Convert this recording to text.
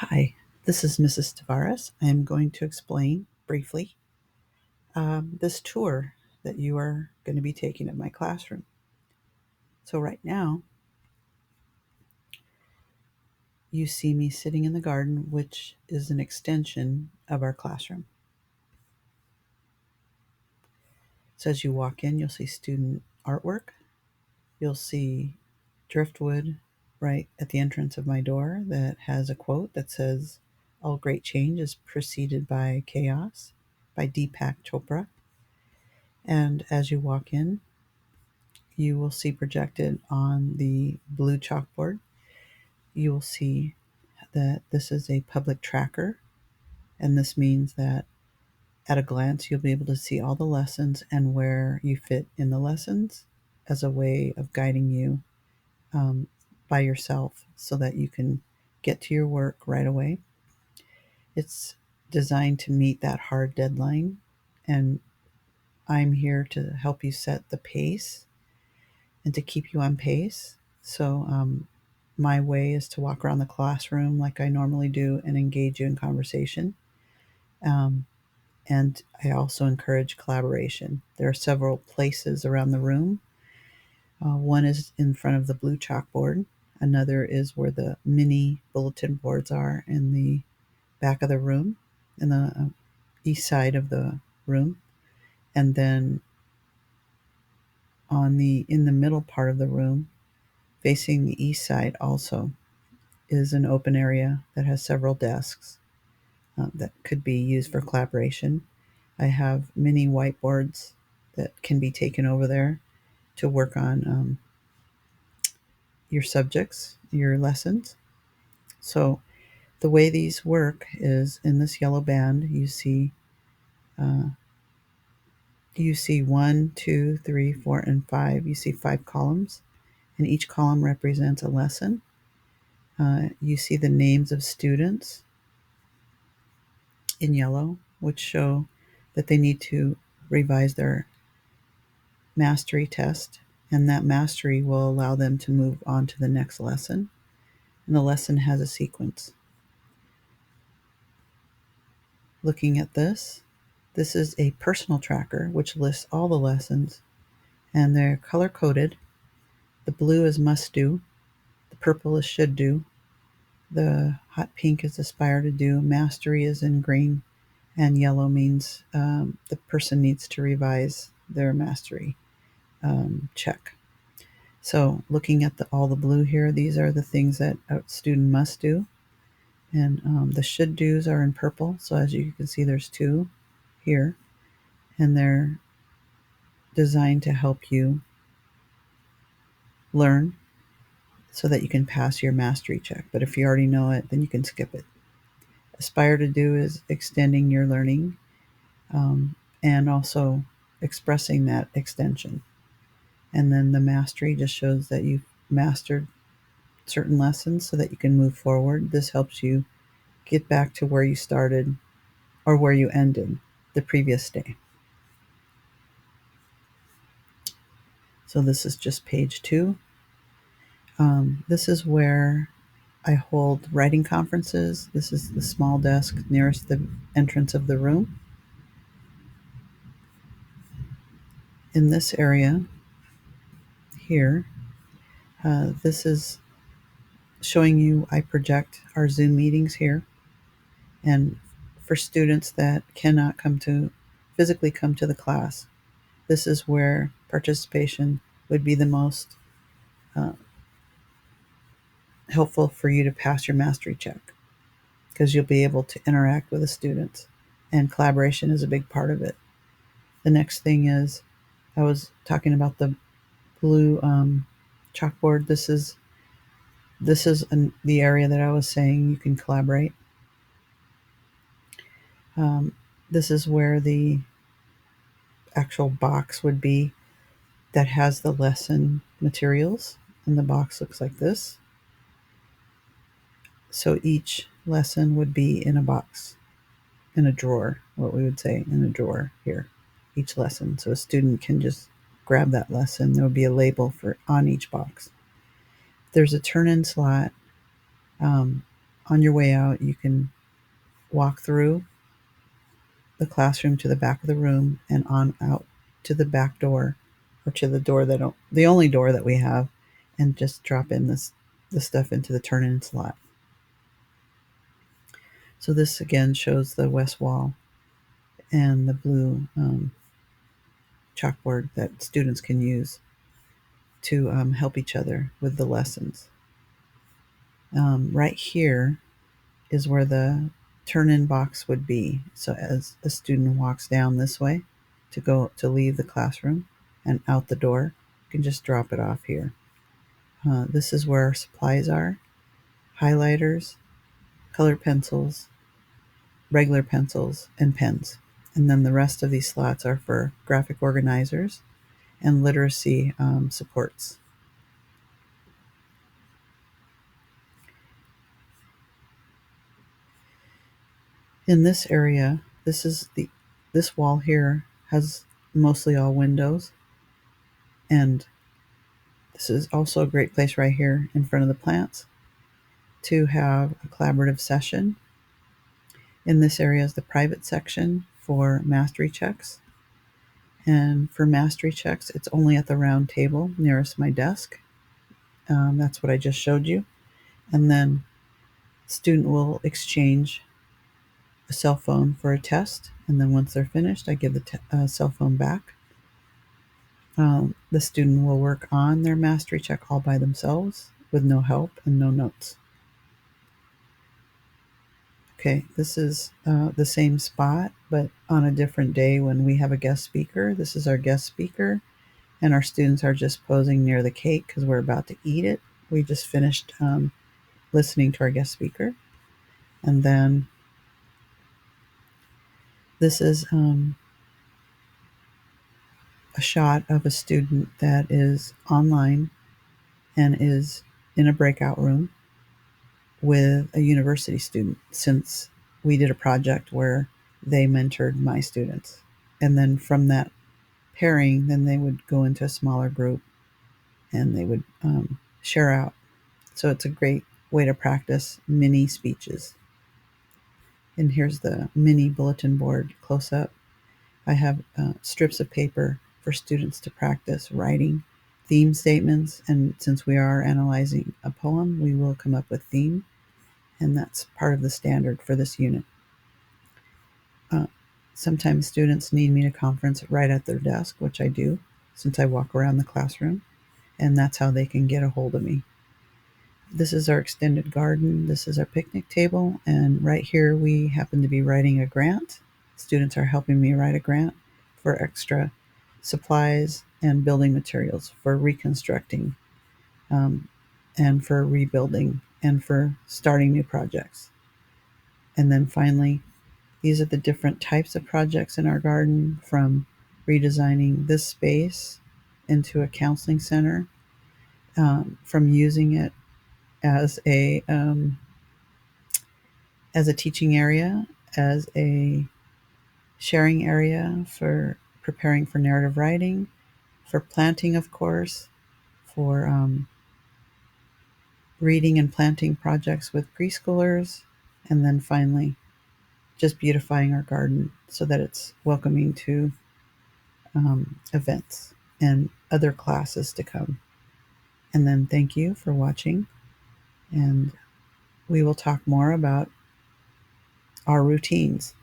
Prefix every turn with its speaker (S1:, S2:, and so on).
S1: Hi, this is Mrs. Tavares. I am going to explain briefly this tour that you are going to be taking of my classroom. So, right now, you see me sitting in the garden, which is an extension of our classroom. So, as you walk in, you'll see student artwork. You'll see driftwood right at the entrance of my door that has a quote that says, "All great change is preceded by chaos," by Deepak Chopra. And as you walk in, you will see projected on the blue chalkboard, you will see that this is a public tracker, and this means that at a glance you'll be able to see all the lessons and where you fit in the lessons as a way of guiding you um, by yourself so that you can get to your work right away. It's designed to meet that hard deadline, and I'm here to help you set the pace and to keep you on pace. So, my way is to walk around the classroom like I normally do and engage you in conversation. Um, and I also encourage collaboration. There are several places around the room. One is in front of the blue chalkboard, another is where the mini bulletin boards are in the back of the room, in the east side of the room. And then in the middle part of the room, facing the east side also, is an open area that has several desks that could be used for collaboration. I have many whiteboards that can be taken over there to work on your subjects, your lessons. So the way these work is in this yellow band, uh, you see 1, 2, 3, 4, and 5. You see 5 columns, and each column represents a lesson. You see the names of students in yellow, which show that they need to revise their mastery test, and that mastery will allow them to move on to the next lesson. And the lesson has a sequence. Looking at this is a personal tracker which lists all the lessons, and they're color coded. The blue is must do, the purple is should do, the hot pink is aspire to do, mastery is in green, and yellow means the person needs to revise their mastery check. So looking at all the blue here, these are the things that a student must do. And the should do's are in purple. So as you can see, there's 2 here, and they're designed to help you learn so that you can pass your mastery check. But if you already know it, then you can skip it. Aspire to do is extending your learning, and also expressing that extension. And then the mastery just shows that you've mastered certain lessons so that you can move forward. This helps you get back to where you started or where you ended the previous day. So this is just page 2. This is where I hold writing conferences. This is the small desk nearest the entrance of the room. In this area here, this is showing you I project our Zoom meetings here. And for students that cannot physically come to the class, this is where participation would be the most uh, helpful for you to pass your mastery check, because you'll be able to interact with the students, and collaboration is a big part of it. The next thing is, I was talking about the blue chalkboard. This is the area that I was saying you can collaborate. Um, this is where the actual box would be that has the lesson materials, and the box looks like this. So each lesson would be in a box, in a drawer, what we would say in a drawer here, each lesson. So a student can just grab that lesson. There will be a label on each box. There's a turn-in slot um, on your way out, you can walk through the classroom to the back of the room and on out to the back door, or to the only door that we have, and just drop in the stuff into the turn-in slot. So this again shows the west wall and the blue chalkboard that students can use to help each other with the lessons. Right here is where the turn-in box would be. So as a student walks down this way to leave the classroom and out the door, you can just drop it off here. This is where our supplies are: highlighters, color pencils, regular pencils, and pens. And then the rest of these slots are for graphic organizers and literacy supports. In this area, this wall here has mostly all windows, and this is also a great place right here in front of the plants to have a collaborative session. In this area is the private section for mastery checks. And for mastery checks, it's only at the round table nearest my desk. That's what I just showed you. And then student will exchange a cell phone for a test. And then once they're finished, I give the cell phone back. The student will work on their mastery check all by themselves with no help and no notes. Okay, this is the same spot, but on a different day when we have a guest speaker. This is our guest speaker, and our students are just posing near the cake because we're about to eat it. We just finished listening to our guest speaker. And then this is a shot of a student that is online and is in a breakout room with a university student, since we did a project where they mentored my students. And then from that pairing, then they would go into a smaller group and they would share out. So it's a great way to practice mini speeches. And here's the mini bulletin board close up. I have strips of paper for students to practice writing theme statements. And since we are analyzing a poem, we will come up with theme. And that's part of the standard for this unit. Sometimes students need me to conference right at their desk, which I do since I walk around the classroom. And that's how they can get a hold of me. This is our extended garden. This is our picnic table. And right here, we happen to be writing a grant. Students are helping me write a grant for extra supplies and building materials for reconstructing and for rebuilding and for starting new projects. And then finally, these are the different types of projects in our garden, from redesigning this space into a counseling center, from using it as a teaching area, as a sharing area for preparing for narrative writing, for planting, of course, for reading and planting projects with preschoolers, and then finally, just beautifying our garden so that it's welcoming to events and other classes to come. And then thank you for watching, and we will talk more about our routines.